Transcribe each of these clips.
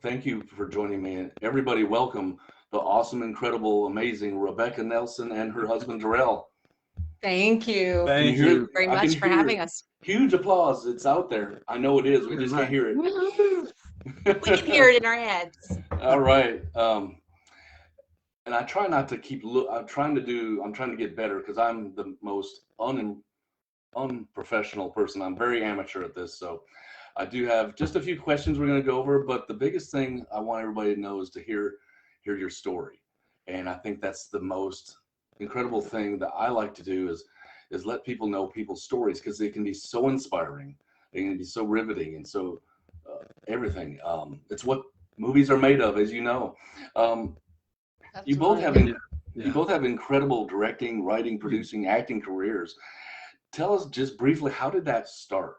Thank you for joining me. And everybody, welcome the awesome, incredible, amazing Rebecca Nelson and her husband Durrell. Thank you. Can you Thank hear it? you. Thank you very I can much for hear having it. us. Huge applause. It's out there. I know it is. We just can't Right. hear Woo-hoo. We can it. hear it in our heads. All right. And I try not to keep look. I'm trying to get better because I'm the most unprofessional person. I'm very amateur at this. So I do have just a few questions we're going to go over. But the biggest thing I want everybody to know is to hear your story. And I think that's the most incredible thing that I like to do is let people know people's stories because they can be so inspiring. They can be so riveting and so everything. It's what movies are made of, as you know. Um, you That's both right. have Yeah. you Yeah. both have incredible directing, writing, producing, acting careers. Tell us just briefly, how did that start?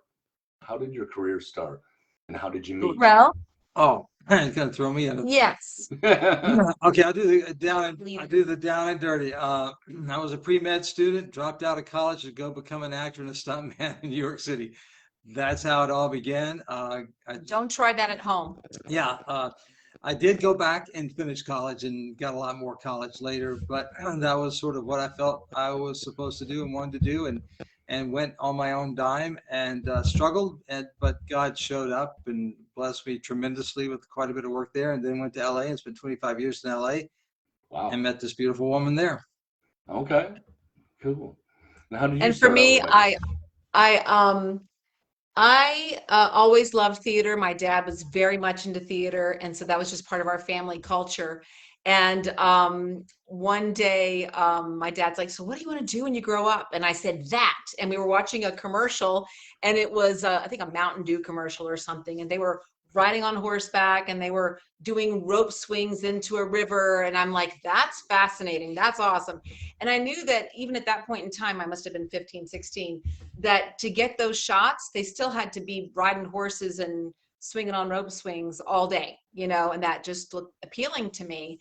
How did your career start, and how did you meet? Well, Oh, it's gonna throw me in. yes. Okay, I'll do the down and Lead I it. do the down and dirty. I was a pre-med student, dropped out of college to go become an actor and a stuntman in New York City. That's how it all began. Don't try that at home. Yeah, I did go back and finish college and got a lot more college later, but that was sort of what I felt I was supposed to do and wanted to do, and went on my own dime and struggled, but God showed up and blessed me tremendously with quite a bit of work there, and then went to LA and spent 25 years in LA and Wow. met this beautiful woman there. Okay. Cool. Now, how did you And for start out, me, Rebecca? I always loved theater. My dad was very much into theater, and so that was just part of our family culture. And one day, my dad's like, "So what do you want to do when you grow up?" And I said, "That." And we were watching a commercial, and it was, I think, a Mountain Dew commercial or something. And they were riding on horseback, and they were doing rope swings into a river. And I'm like, "That's fascinating. That's awesome." And I knew that even at that point in time, I must have been 15, 16, that to get those shots, they still had to be riding horses and swinging on rope swings all day, and that just looked appealing to me.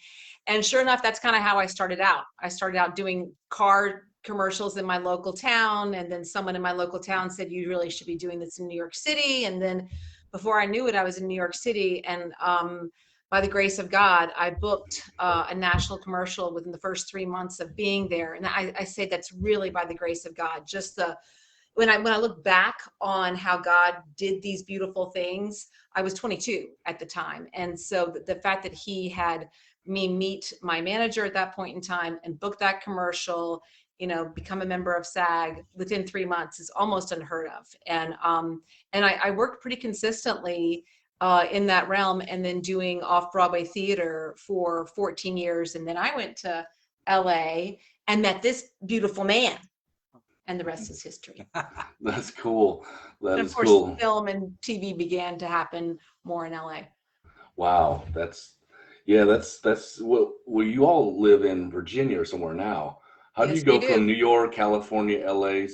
And sure enough, that's kind of how I started out. I started out doing car commercials in my local town, and then someone in my local town said, "You really should be doing this in New York City." And then before I knew it, I was in New York City, and by the grace of God, I booked a national commercial within the first 3 months of being there. And I say that's really by the grace of God. Just the when I look back on how God did these beautiful things, I was 22 at the time. And so the fact that he had me meet my manager at that point in time and book that commercial, become a member of SAG within 3 months is almost unheard of. And I worked pretty consistently in that realm, and then doing off-Broadway theater for 14 years. And then I went to LA and met this beautiful man, and the rest is history. That's cool. That And of is course, cool. film and TV began to happen more in LA. Wow. Yeah. That's well. You all live in Virginia or somewhere now. How do you Yes, we go do. from New York, California, LA,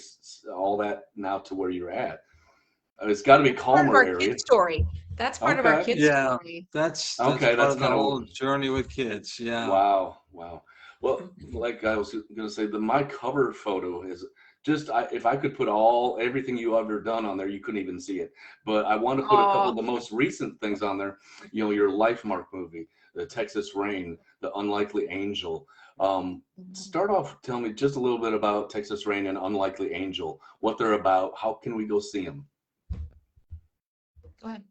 all that now to where you're at? It's got to be Part of calmer our area. kid's story. That's part of our Okay. kid's Yeah, story. that's Okay. part That's of the kind of whole journey with kids. Yeah. wow. Wow. Well, like I was going to say, my cover photo is just if I could put everything you ever done on there, you couldn't even see it. But I want to put a couple of Oh, the most recent things on there. Your Lifemark movie, the Texas Rain, the Unlikely Angel. Start off, tell me just a little bit about Texas Rain and Unlikely Angel, what they're about. How can we go see them? go ahead.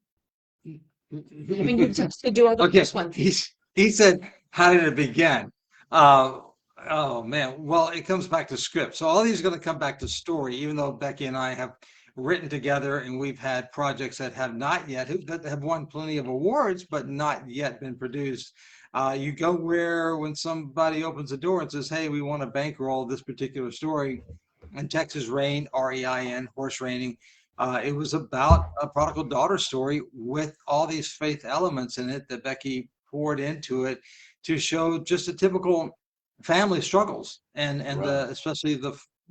I mean, you just do all the Okay, first ones. he said, how did it begin? Uh, oh man, well, it comes back to script. So all these are going to come back to story, even though Becky and I have written together and we've had projects that have not yet, that have won plenty of awards, but not yet been produced. You go where when somebody opens a door and says, hey, we want to bankroll this particular story, and Texas Rain, REIN, horse raining. It was about a prodigal daughter story with all these faith elements in it that Becky poured into it to show just a typical family struggles, and Right. especially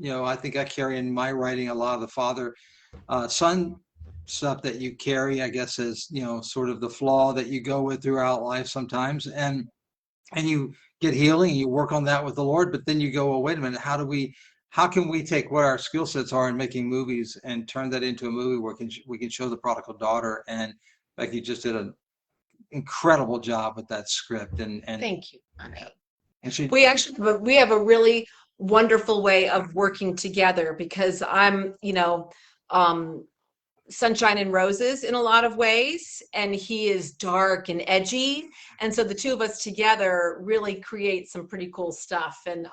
I think I carry in my writing a lot of the father son stuff that you carry, I guess, is sort of the flaw that you go with throughout life sometimes, and you get healing and you work on that with the Lord, but then you go, well, wait a minute, how can we take what our skill sets are in making movies and turn that into a movie where we can show the prodigal daughter? And Becky just did a incredible job with that script, and Thank you, honey. and she We have a really wonderful way of working together because I'm, um, sunshine and roses in a lot of ways, and he is dark and edgy, and so the two of us together really create some pretty cool stuff. And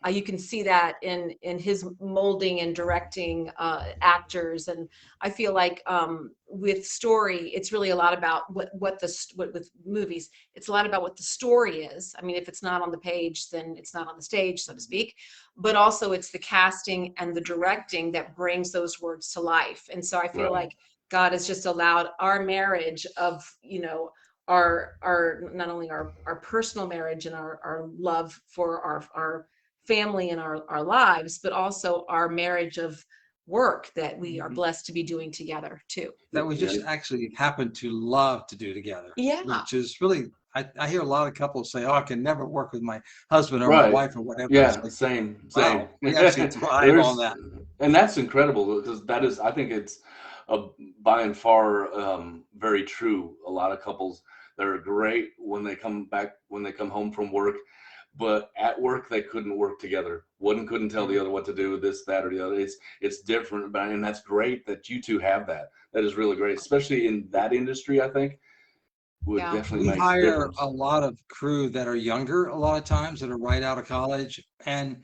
you can see that in his molding and directing actors. And I feel like with story, it's really a lot about what with movies, it's a lot about what the story is. I mean, if it's not on the page, then it's not on the stage, so to speak. But also it's the casting and the directing that brings those words to life. And so I feel Right. like God has just allowed our marriage of, our not only our personal marriage and our love for our family and our lives, but also our marriage of work that we are blessed to be doing together too. that we just actually happen to love to do together. Yeah. Which is really, I hear a lot of couples say, "Oh, I can never work with my husband or my Right. wife or whatever." Yeah, It's like, same. wow, we actually thrive on that. And that's incredible because that is, I think it's by and far very true. A lot of couples that are great when they come home from work, but at work they couldn't work together. One couldn't tell the other what to do, this, that, or the other. It's different, and that's great that you two have that. That is really great, especially in that industry. I think would Yeah. definitely We make a hire difference. a lot of crew that are younger a lot of times, that are right out of college. And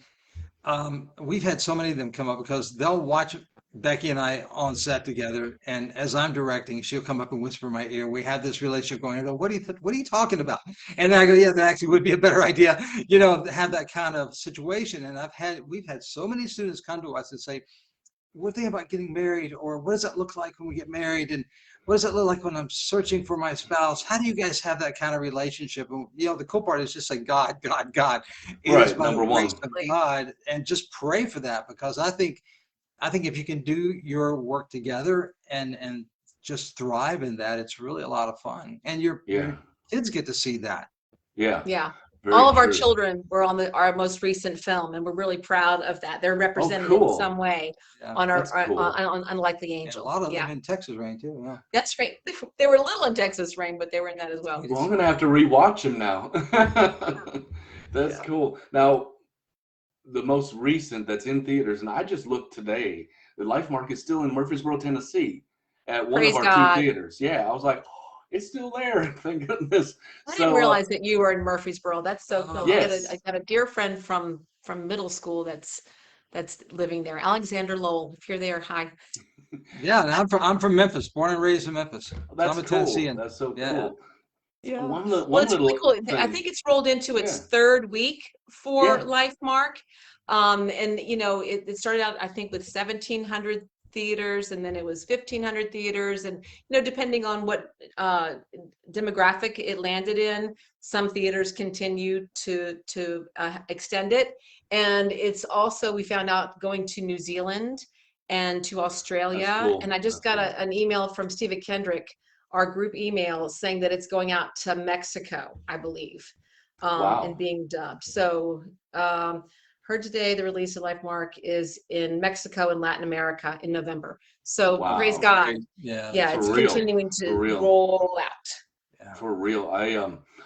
we've had so many of them come up because they'll watch Becky and I on set together. And as I'm directing, she'll come up and whisper in my ear. We have this relationship going. I go, what are you talking about? And then I go, yeah, that actually would be a better idea, to have that kind of situation. And we've had so many students come to us and say, we're thinking about getting married, or what does that look like when we get married? And what does it look like when I'm searching for my spouse? How do you guys have that kind of relationship? And the cool part is just like God. It is Right, by the number grace one. of God, and just pray for that, because I think if you can do your work together and just thrive in that, it's really a lot of fun, and your Yeah, kids get to see that. yeah, Yeah. very All of our true. children were on our most recent film, and we're really proud of that. They're represented in cool. some way Yeah. on That's cool. on Unlikely And a Angel. lot of Yeah, them in Texas, Rain, too. Yeah. that's right. They were little in Texas Rain, but they were in that as well. Well, I'm gonna have to rewatch him now. That's Yeah. cool. Now, the most recent that's in theaters, and I just looked today. The Lifemark is still in Murfreesboro, Tennessee, at one of Praise our God. two theaters. Yeah, I was like, oh, it's still there. Thank goodness. I didn't realize that you were in Murfreesboro. That's so cool. Yes. I got a dear friend from middle school that's living there. Alexander Lowell. If you're there, hi. Yeah, and I'm from Memphis, born and raised in Memphis. So That's I'm a cool. Tennessean. That's so Yeah. cool. Yeah. One Well, it's really little cool. I thing. think it's rolled into its Yeah. third week for Yeah. Lifemark. And it started out, I think, with 1,700 theaters, and then it was 1,500 theaters, and depending on what demographic it landed in, some theaters continue to extend it. And it's also, we found out, going to New Zealand and to Australia. That's cool. And I just got an email from Steva Kendrick, our group email, saying that it's going out to Mexico, I believe, Wow. and being dubbed. So heard today the release of Lifemark is in Mexico and Latin America in November. So Wow. praise God. Great. Yeah. Yeah, For it's real. continuing to For real. roll out. Yeah. For real. I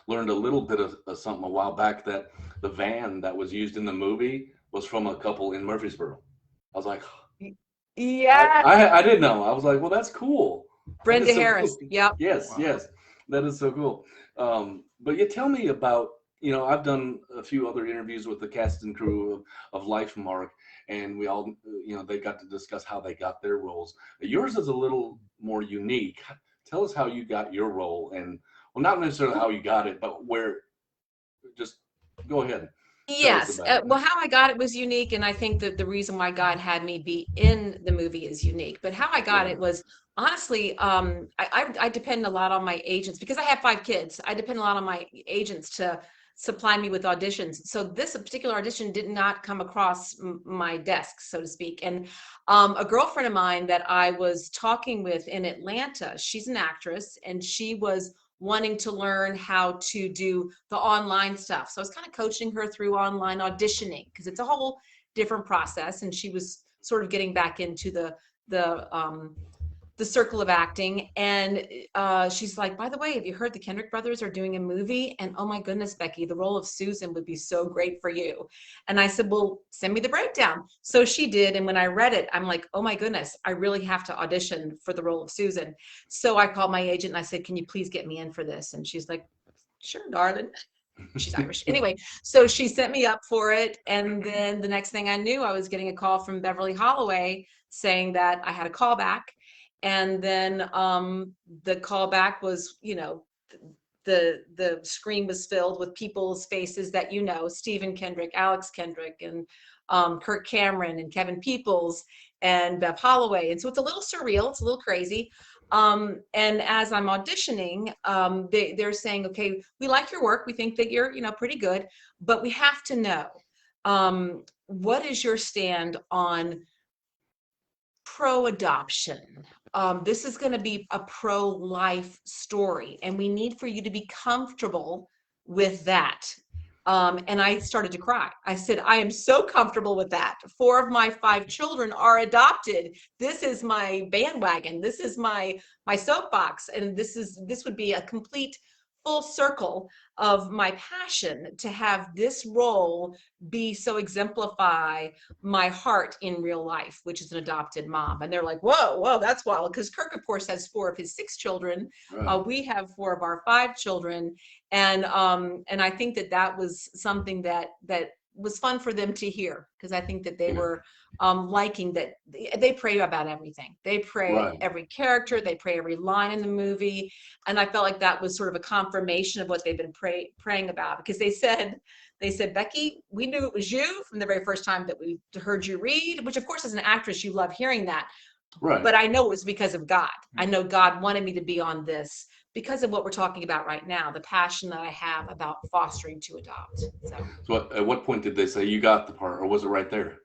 learned a little bit of something a while back, that the van that was used in the movie was from a couple in Murfreesboro. I was like, Yeah. I didn't know. I was like, well, that's cool. That Brenda is so Harris. cool. Yep. Yes, Wow. yes. That is so cool. But you tell me about, I've done a few other interviews with the cast and crew of Lifemark, and we all, they got to discuss how they got their roles. Yours is a little more unique. Tell us how you got your role, and, well, not necessarily how you got it, but just go ahead. Yes. about it. Well, how I got it was unique. And I think that the reason why God had me be in the movie is unique. But how I got Right. it was, honestly, I depend a lot on my agents because I have 5 kids. I depend a lot on my agents to supply me with auditions. So this particular audition did not come across my desk, so to speak. And a girlfriend of mine that I was talking with in Atlanta, she's an actress, and she was wanting to learn how to do the online stuff. So I was kind of coaching her through online auditioning because it's a whole different process. And she was sort of getting back into the the circle of acting, and she's like, by the way, have you heard the Kendrick brothers are doing a movie? And oh my goodness, Becky, the role of Susan would be so great for you. And I said, well, send me the breakdown. So she did, and when I read it, I'm like, oh my goodness, I really have to audition for the role of Susan. So I called my agent and I said, can you please get me in for this? And she's like, sure, darling. She's Irish. Anyway, so she sent me up for it. And then the next thing I knew, I was getting a call from Beverly Holloway saying that I had a callback. And then the callback was, you know, the screen was filled with people's faces that, you know, Stephen Kendrick, Alex Kendrick, and Kirk Cameron, and Kevin Peoples, and Bev Holloway. And so it's a little surreal. It's a little crazy. And as I'm auditioning, they're saying, okay, we like your work. We think that you're, you know, pretty good, but we have to know, what is your stand on pro-adoption? This is going to be a pro-life story, and we need for you to be comfortable with that. And I started to cry. I said, I am so comfortable with that. 4 of my 5 children are adopted. This is my bandwagon. This is my soapbox. And this would be a complete full circle of my passion to have this role be so exemplify my heart in real life, which is an adopted mom. And they're like, whoa, that's wild. Because Kirk, of course, has 4 of his 6 children. Right. We have 4 of our 5 children. And I think that was something that was fun for them to hear, because I think that they were liking that. They pray about everything. They pray every character. They pray every line in the movie. And I felt like that was sort of a confirmation of what they've been praying about, because they said, Becky, we knew it was you from the very first time that we heard you read, which of course, as an actress, you love hearing that. Right. But I know it was because of God. I know God wanted me to be on this because of what we're talking about right now, the passion that I have about fostering to adopt. So at what point did they say you got the part, or was it right there?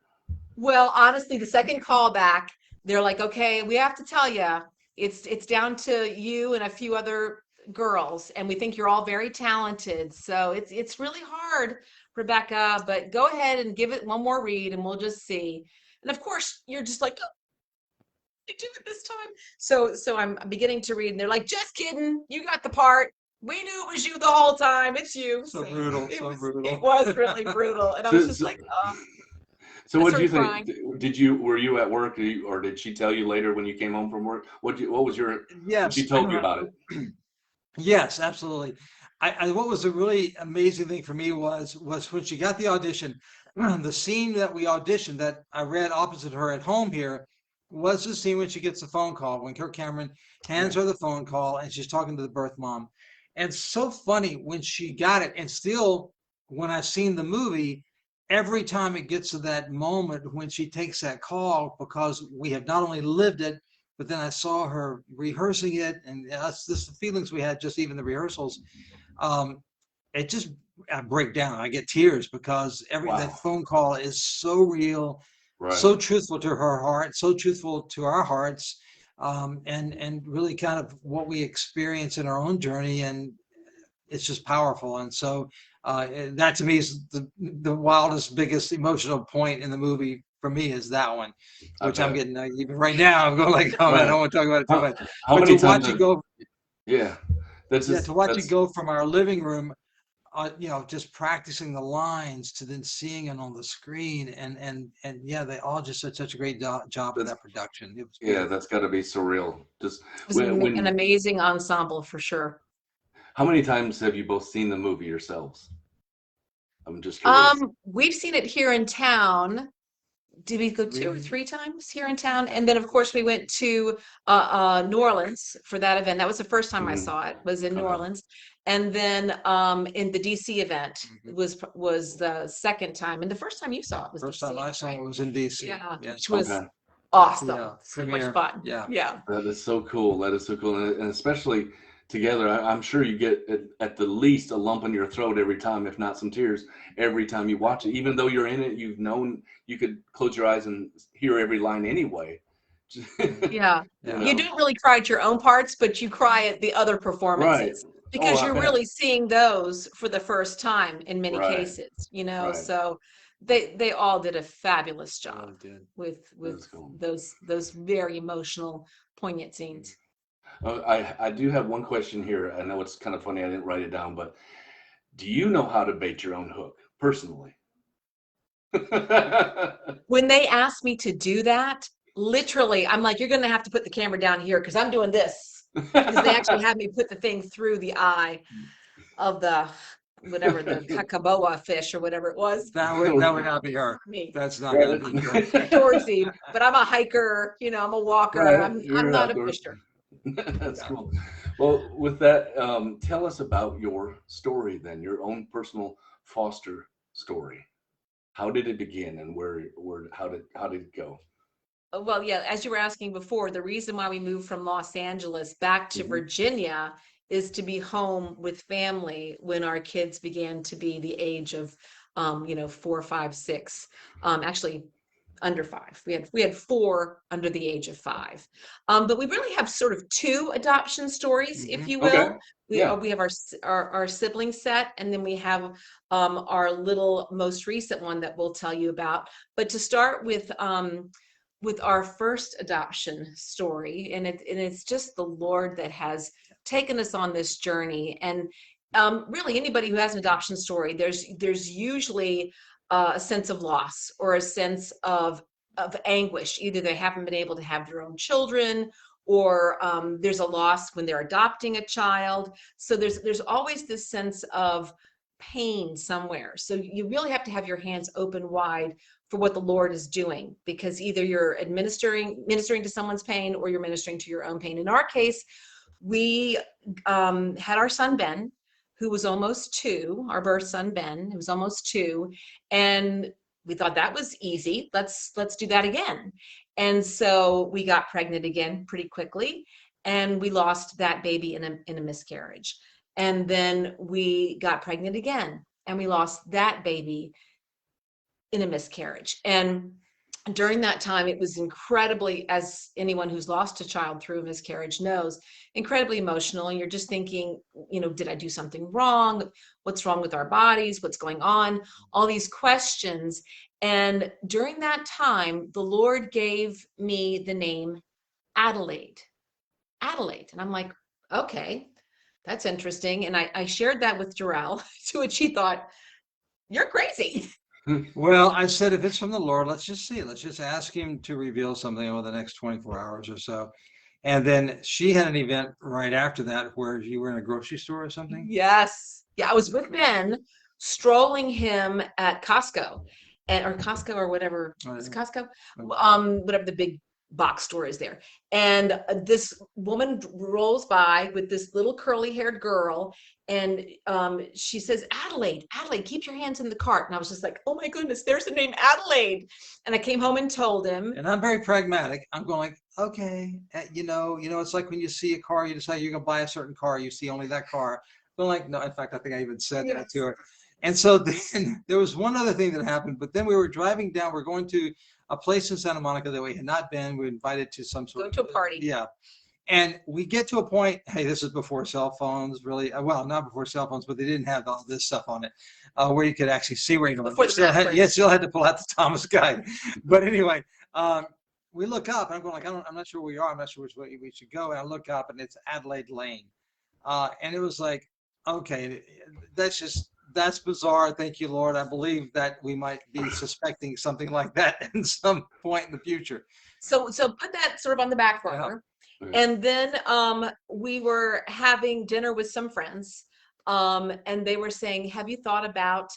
Well, honestly, the second call back, they're like, okay, we have to tell you, it's down to you and a few other girls, and we think you're all very talented. So it's really hard, Rebecca, but go ahead and give it one more read and we'll just see. And of course, you're just like, oh, I do it this time. So I'm beginning to read, and they're like, just kidding, you got the part. We knew it was you the whole time. It's you. So brutal. It was really brutal. And I was just like, oh. So what did you think? Were you at work, or did she tell you later when you came home from work? What was your? Yes, she told you about it. Yes, absolutely. What was a really amazing thing for me was when she got the audition, the scene that we auditioned that I read opposite her at home here was the scene when she gets the phone call, when Kirk Cameron hands her the phone call and she's talking to the birth mom. And so funny when she got it, and still when I've seen the movie, every time it gets to that moment when she takes that call, because we have not only lived it, but then I saw her rehearsing it, and that's the feelings we had, just even the rehearsals. It just, I break down. I get tears because that phone call is so real, so truthful to her heart, so truthful to our hearts, and really kind of what we experience in our own journey, and it's just powerful. And so that to me is the wildest, biggest emotional point in the movie for me, is that one, which I'm getting even right now. I'm going like, oh man, I don't want to talk about it too much. How many times? To watch it go from our living room, just practicing the lines, to then seeing it on the screen, and they all just did such a great job with that production. It was that's got to be surreal. Just it was an amazing ensemble for sure. How many times have you both seen the movie yourselves? I'm just curious. We've seen it here in town. Did we go 2 or 3 times here in town? And then of course we went to New Orleans for that event. That was the first time I saw it, was in New Orleans. And then in the DC event was the second time. And the first time you saw it was first time I saw it was in DC. Yeah, which was awesome. So much fun. Yeah. That is so cool. And especially together, I'm sure you get at the least a lump in your throat every time, if not some tears, every time you watch it. Even though you're in it, you've known, you could close your eyes and hear every line anyway. You don't really cry at your own parts, but you cry at the other performances. Because you're really seeing those for the first time in many cases, so they all did a fabulous job with those very emotional poignant scenes. I do have one question here. I know it's kind of funny. I didn't write it down, but do you know how to bait your own hook personally? When they ask me to do that, literally, I'm like, you're going to have to put the camera down here because I'm doing this. Because they actually had me put the thing through the eye of the whatever, the kakaboa fish or whatever it was. That would not be her. Me. That's not going to be her. Outdoorsy, but I'm a hiker, I'm a walker. Right, I'm you're not outdoors. a fisher. That's cool. Well, with that, tell us about your story then, your own personal foster story. How did it begin, and how did it go? Well, yeah, as you were asking before, the reason why we moved from Los Angeles back to Virginia is to be home with family when our kids began to be the age of 4, 5, 6, actually under 5. We had 4 under the age of 5. But we really have sort of 2 adoption stories, if you will. Okay. We Yeah. we have our sibling set, and then we have our little most recent one that we'll tell you about. But to start with our first adoption story, and it's just the Lord that has taken us on this journey. And really, anybody who has an adoption story, there's usually a sense of loss or a sense of anguish. Either they haven't been able to have their own children, or there's a loss when they're adopting a child. So there's always this sense of pain somewhere. So you really have to have your hands open wide for what the Lord is doing, because either you're ministering to someone's pain, or you're ministering to your own pain. In our case, we had our son Ben, who was almost 2, our birth son Ben, who was almost 2, and we thought that was easy. Let's do that again. And so we got pregnant again pretty quickly, and we lost that baby in a miscarriage. And then we got pregnant again, and we lost that baby in a miscarriage. And during that time, it was incredibly, as anyone who's lost a child through a miscarriage knows, incredibly emotional. And you're just thinking, did I do something wrong? What's wrong with our bodies? What's going on? All these questions. And during that time, the Lord gave me the name Adelaide. Adelaide. And I'm like, okay, that's interesting. And I shared that with Durrell, to which he thought, you're crazy. Well, I said, if it's from the Lord, let's just see. Let's just ask him to reveal something over the next 24 hours or so. And then she had an event right after that where you were in a grocery store or something. Yes. Yeah, I was with Ben, strolling him at Costco, or Costco or whatever. Is it Costco? Whatever the big box store is there. And this woman rolls by with this little curly haired girl, and she says, Adelaide, keep your hands in the cart. And I was just like, oh my goodness, there's the name Adelaide. And I came home and told him. And I'm very pragmatic. I'm going like, okay, it's like when you see a car, you decide you're going to buy a certain car, you see only that car. But like, no, in fact, I think I even said that to her. And so then there was one other thing that happened, but then we were driving down, we're going to a place in Santa Monica that we had not been. We were invited to some sort of to a party. Yeah. And we get to a point, hey, this is before cell phones, really. Well, not before cell phones, but they didn't have all this stuff on it, where you could actually see where you're going. You still had to pull out the Thomas guide. But anyway, we look up, and I'm going like, I'm not sure where we are. I'm not sure which way we should go. And I look up, and it's Adelaide Lane. And it was like, okay, that's bizarre. Thank you, Lord. I believe that we might be suspecting something like that in some point in the future. So put that sort of on the back burner. Yeah. And then we were having dinner with some friends, and they were saying, have you thought about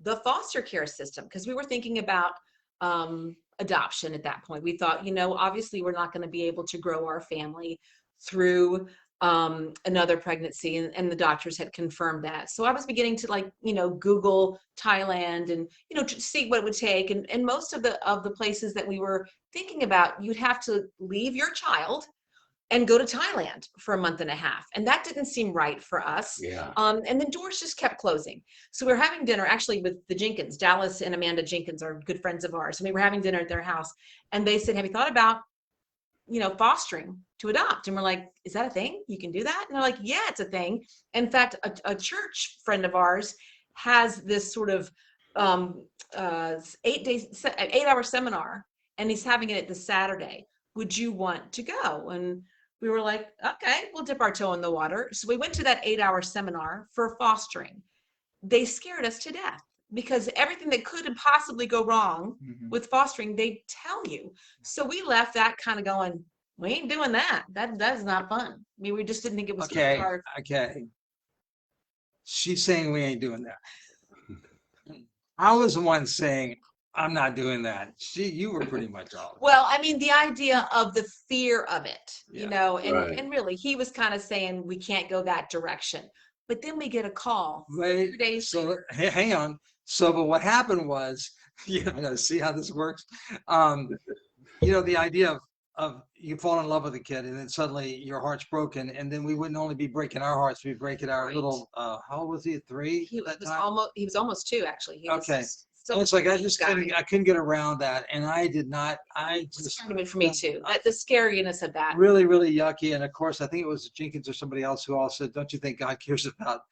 the foster care system? Because we were thinking about adoption at that point. We thought, obviously we're not going to be able to grow our family through another pregnancy, and the doctors had confirmed that. So I was beginning to Google Thailand and to see what it would take, and most of the places that we were thinking about, you'd have to leave your child and go to Thailand for a month and a half, and that didn't seem right for us. Yeah. And then doors just kept closing. So we were having dinner actually with the Jenkins. Dallas and Amanda Jenkins are good friends of ours, and we were having dinner at their house, and they said, have you thought about fostering to adopt? And we're like, is that a thing? You can do that? And they're like, yeah, it's a thing. In fact, a church friend of ours has this sort of 8-hour seminar, and he's having it this Saturday would you want to go? And we were like, okay, we'll dip our toe in the water. So we went to that 8-hour seminar for fostering. They scared us to death because everything that could possibly go wrong with fostering, they tell you. So we left that kind of going, we ain't doing that. That's not fun. I mean, we just didn't think it was Okay, hard. okay. She's saying we ain't doing that. I was the one saying, I'm not doing that. You were pretty much all. Well, I mean, the idea of the fear of it, you Yeah. know, and, Right. and really, he was kind of saying we can't go that direction. But then we get a call Wait, 2 days so later. hang on. So, but what happened was, see how this works? The idea of you fall in love with a kid and then suddenly your heart's broken, and then we wouldn't only be breaking our hearts, we'd break it our Right. little, how old was he, 3 He at that was time? almost 2, actually. He Okay. was So it's like I just guy. couldn't get around that, and I just It's kind of been for me too. The scariness of that. really, really yucky. And of course, I think it was Jenkins or somebody else who all said, "Don't you think God cares about,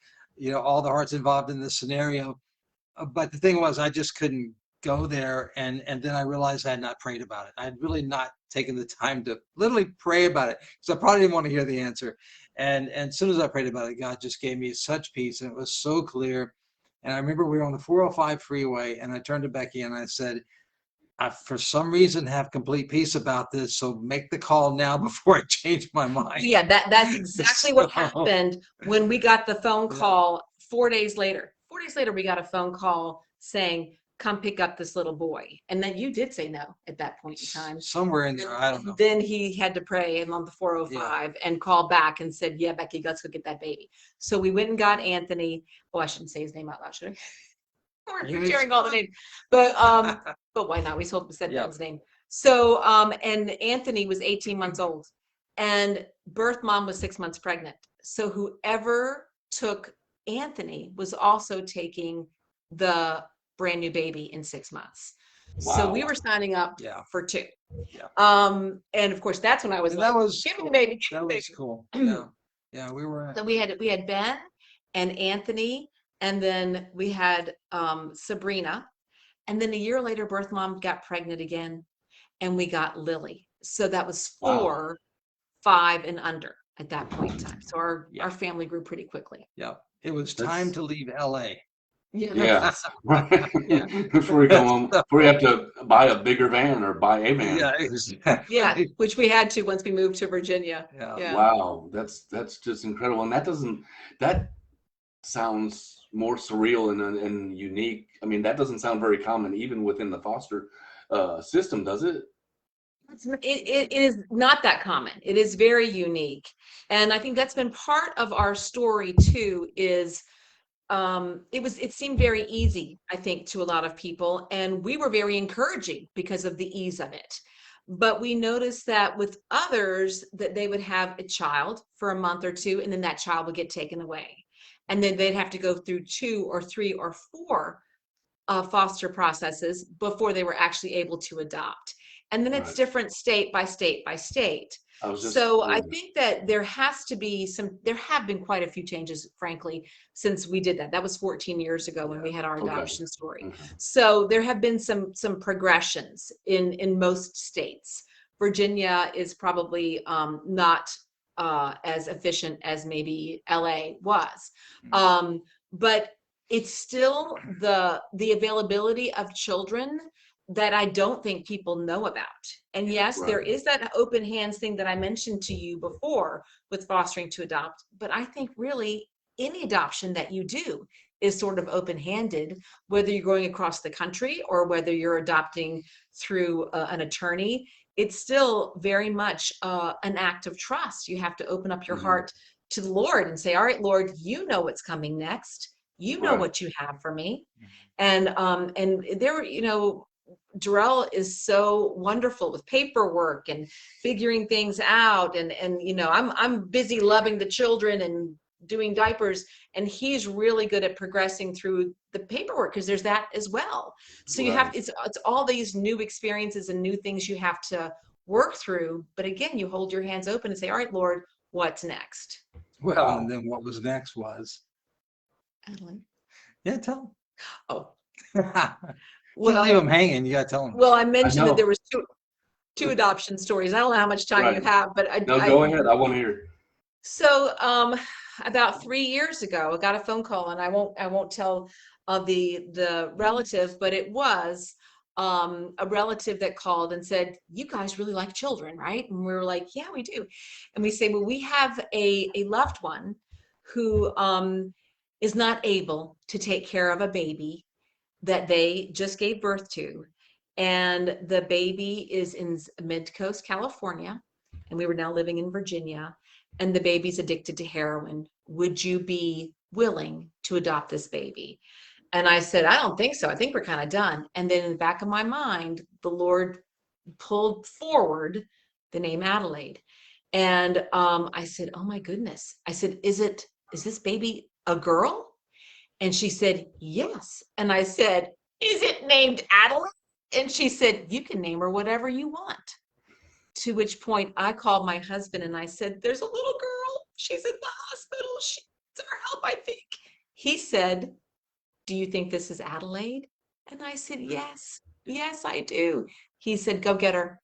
all the hearts involved in this scenario?" But the thing was, I just couldn't go there, and then I realized I had not prayed about it. I had really not taken the time to literally pray about it because I probably didn't want to hear the answer. And as soon as I prayed about it, God just gave me such peace, and it was so clear. And I remember we were on the 405 freeway, and I turned to Becky and I said, I, for some reason, have complete peace about this. So make the call now before I change my mind. Yeah, that's exactly what So- happened when we got the phone Yeah. call 4 days later. 4 days later, we got a phone call saying, come pick up this little boy. And then you did say no at that point in time. Somewhere in there, I don't know. Then he had to pray and on the 405 and call back and said, yeah, Becky, let's go get that baby. So we went and got Anthony. Oh, I shouldn't say his name out loud, should I? We're sharing all the names. But why not? We said Yep. Ben's name. So and Anthony was 18 months old and birth mom was 6 months pregnant. So whoever took Anthony was also taking the brand new baby in 6 months. So we Wow. were signing up Yeah. for 2. Yeah. And of course that's when I was And like, that was give me cool. the baby. That was cool. Yeah. Yeah, we were. So we had Ben and Anthony, and then we had Sabrina, and then a year later, birth mom got pregnant again, and we got Lily. So that was 4, 5, and under at that point in time. So our family grew pretty quickly. Yeah. It was time to leave LA. Yeah. Yeah. Before we go home, before you have to buy a bigger van or buy a van. Yeah, exactly. Yeah, which we had to once we moved to Virginia. Yeah. Yeah. Wow, that's just incredible. And that sounds more surreal and unique. I mean, that doesn't sound very common even within the foster system, does it? It is not that common. It is very unique. And I think that's been part of our story too, is it seemed very easy, I think, to a lot of people. And we were very encouraging because of the ease of it. But we noticed that with others that they would have a child for a month or 2, and then that child would get taken away. And then they'd have to go through 2 or 3 or 4 foster processes before they were actually able to adopt. And then it's Right. different state by state by state. I was just So I think that there have been quite a few changes, frankly, since we did that. That was 14 years ago when we had our Okay. adoption story. Okay. So there have been some progressions in most states. Virginia is probably not as efficient as maybe LA was. But it's still the availability of children that I don't think people know about. And yes, there Right. is that open hands thing that I mentioned to you before with fostering to adopt, but I think really any adoption that you do is sort of open-handed, whether you're going across the country or whether you're adopting through an attorney. It's still very much an act of trust. You have to open up your Mhm. heart to the Lord and say, all right, Lord, you know what's coming next. You know Right. what you have for me. And there, Durrell is so wonderful with paperwork and figuring things out. And I'm busy loving the children and doing diapers, and he's really good at progressing through the paperwork because there's that as well. So you have, Right. it's all these new experiences and new things you have to work through. But again, you hold your hands open and say, all right, Lord, what's next? Well, Wow. and then what was next was, Adeline? yeah, tell Oh, them. Well, well, leave them hanging. You got to tell them. well, I mentioned know. that there was 2. two adoption stories. I don't know how much time you Right. have, but No, go ahead. I want to hear. so about 3 years ago, I got a phone call, and I won't tell the relative, but it was a relative that called and said, "You guys really like children, right?" And we were like, "Yeah, we do." And we say, "Well, we have a loved one who is not able to take care of a baby that they just gave birth to, and the baby is in Mid-Coast, California, and we were now living in Virginia, and the baby's addicted to heroin. Would you be willing to adopt this baby?" And I said, "I don't think so. I think we're kind of done." And then in the back of my mind, the Lord pulled forward the name Adelaide. And I said, "Oh my goodness." I said, is this baby a girl?" And she said, "Yes." And I said, "Is it named Adelaide?" And she said, "You can name her whatever you want." To which point I called my husband and I said, "There's a little girl. She's in the hospital. She needs our help, I think." He said, "Do you think this is Adelaide?" And I said, "Yes, yes, I do." He said, "Go get her."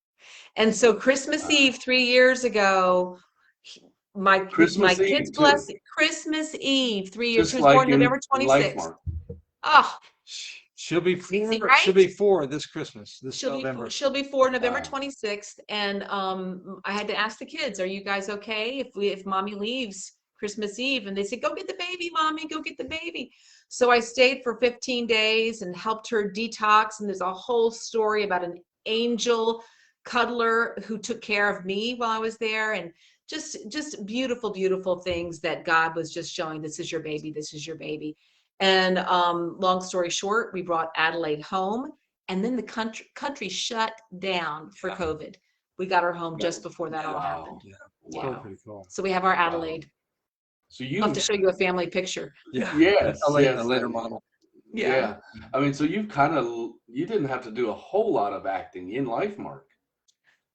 And so Christmas Eve 3 years ago, my Christmas kids Eve too, blessed Christmas Eve 3 years. She just was like born in November 26th. Lifemark. Oh, She'll be crazy, four. She'll right? be four this Christmas, this She'll be November. she'll be 4 November Wow. 26th, and I had to ask the kids, "Are you guys okay if mommy leaves Christmas Eve?" And they said, "Go get the baby, mommy, go get the baby." So I stayed for 15 days and helped her detox, and there's a whole story about an angel cuddler who took care of me while I was there, and just beautiful, beautiful things that God was just showing. This is your baby, this is your baby. And long story short, we brought Adelaide home, and then the country shut down for COVID. We got her home just before that all Wow. happened. Yeah, Yeah. totally pretty cool. So we have our Wow. Adelaide. So I'll have to show you a family picture. Yeah, yes, a later, yes, a later model. yeah. I mean, so you didn't have to do a whole lot of acting in Lifemark.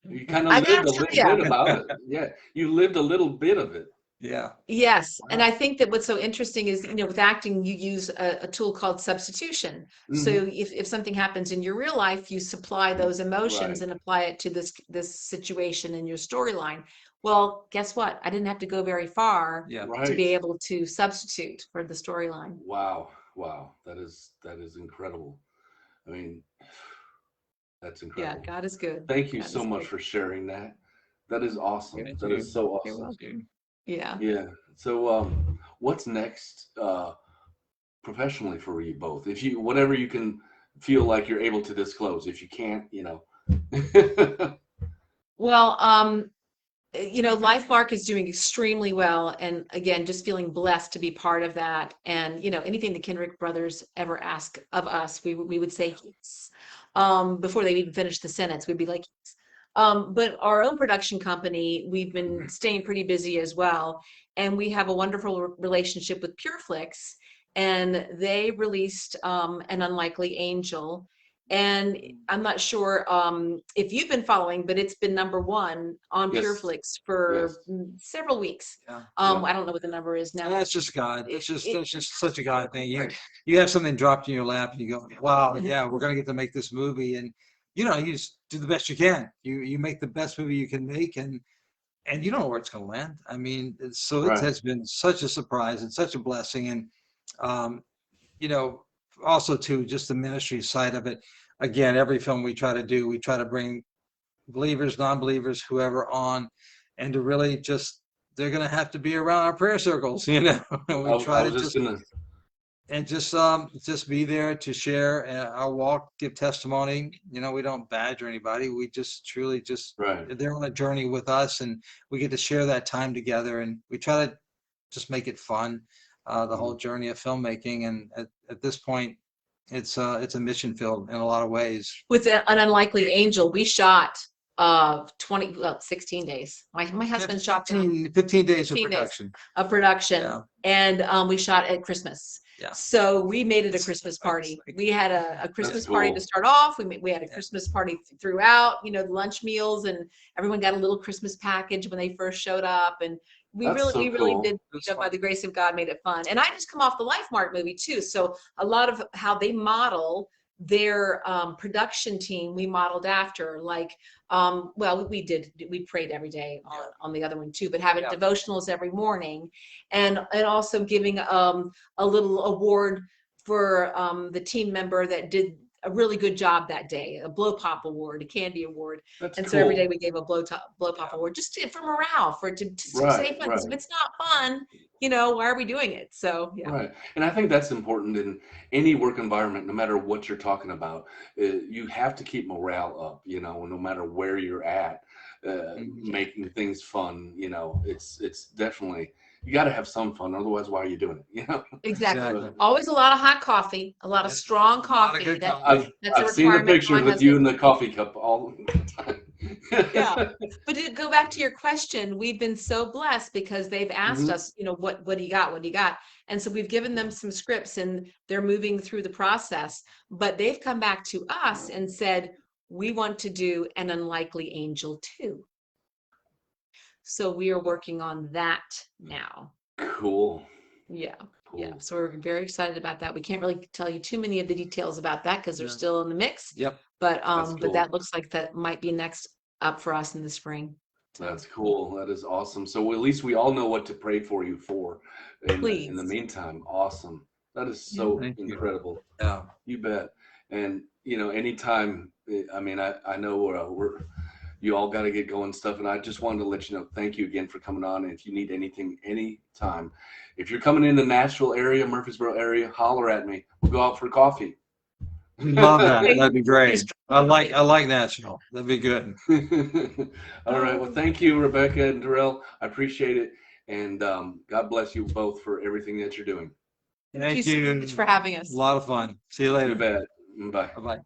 You kind of I lived gotta a tell little you. bit about it. Yeah, you lived a little bit of it. Yeah, Yes. And Wow. I think that what's so interesting is, with acting, you use a tool called substitution. So Mhm. if something happens in your real life, you supply those emotions Right. and apply it to this situation in your storyline. Well, guess what? I didn't have to go very far yeah. to be Right. able to substitute for the storyline. Wow. Wow. That is incredible. I mean, that's Yeah, incredible. God is good. Thank you God so is much good. for sharing that. That is awesome. Thank That you. is so You're awesome. welcome. Yeah. Yeah. So, what's next, professionally for you both? If you, whatever you can feel like you're able to disclose. If you can't, Well, Lifemark is doing extremely well. And again, just feeling blessed to be part of that. And, anything the Kendrick brothers ever ask of us, we would say yes. Before they even finish the sentence, we'd be like, yes. But our own production company, we've been staying pretty busy as well. And we have a wonderful relationship with PureFlix. And they released An Unlikely Angel. And I'm not sure if you've been following, but it's been #1 on yes, PureFlix for yes, several weeks. Yeah. yeah, I don't know what the number is now. That's just God. It, That's it, just such a God thing. You have something dropped in your lap and you go, wow, yeah, we're gonna get to make this movie, and you just do the best you can. You make the best movie you can make, and you don't know where it's gonna land. I mean, so it right. has been such a surprise and such a blessing, and um, you know, also too, just the ministry side of it. Again, every film we try to do, we try to bring believers, non-believers, whoever on, and to really just, they're going to have to be around our prayer circles, and we I try to was just just, gonna, and just be there to share our walk, give testimony. We don't badger anybody. We just truly just, right. they're on a journey with us, and we get to share that time together, and we try to just make it fun, the whole journey of filmmaking. And at this point, it's a mission field in a lot of ways. With An Unlikely Angel, we shot 16 days. My husband shot 15 days of 15 days production. of production, Yeah. and we shot at Christmas. Yeah. So we made it a Christmas party. We had a Christmas party to cool. start off. We had a Christmas party throughout, the lunch meals, and everyone got a little Christmas package when they first showed up. And we That's so really cool. did, by the grace of God, made it fun. And I just come off the Lifemark movie too. So a lot of how they model their production team we modeled after, like, well, we prayed every day on the other one too, but having devotionals every morning, and also giving a little award for the team member that did a really good job that day, a blow pop award, a candy award. That's and cool. so every day we gave a blow pop award, just for morale, for it to stay fun. Because if it's not fun, why are we doing it? So Right. And I think that's important in any work environment, no matter what you're talking about. You have to keep morale up, no matter where you're at, making things fun. It's definitely, you got to have some fun. Otherwise, why are you doing it? Exactly. Always a lot of hot coffee, a lot of strong coffee. I've seen the picture with you in the coffee cup all the time. Yeah. But to go back to your question, we've been so blessed because they've asked us, what do you got? What do you got? And so we've given them some scripts and they're moving through the process, but they've come back to us and said, we want to do An Unlikely Angel too. So we are working on that now. Cool. Yeah. Cool. Yeah. So we're very excited about that. We can't really tell you too many of the details about that because they're still in the mix. Yep. But That's cool. that looks like that might be next up for us in the spring. So, that's cool. That is awesome. So at least we all know what to pray for you for in the meantime. Awesome. That is so incredible. Yeah. You bet. And anytime, I mean, I know you all got to get going stuff, and I just wanted to let you know, thank you again for coming on. And if you need anything, anytime, if you're coming in the Nashville area, Murfreesboro area, holler at me. We'll go out for coffee. Love that. That'd be great. I like Nashville. That'd be good. All right. Well, thank you, Rebecca and Durrell. I appreciate it. And God bless you both for everything that you're doing. Thank you so much for having us. A lot of fun. See you later. You bet. Bye. Bye-bye.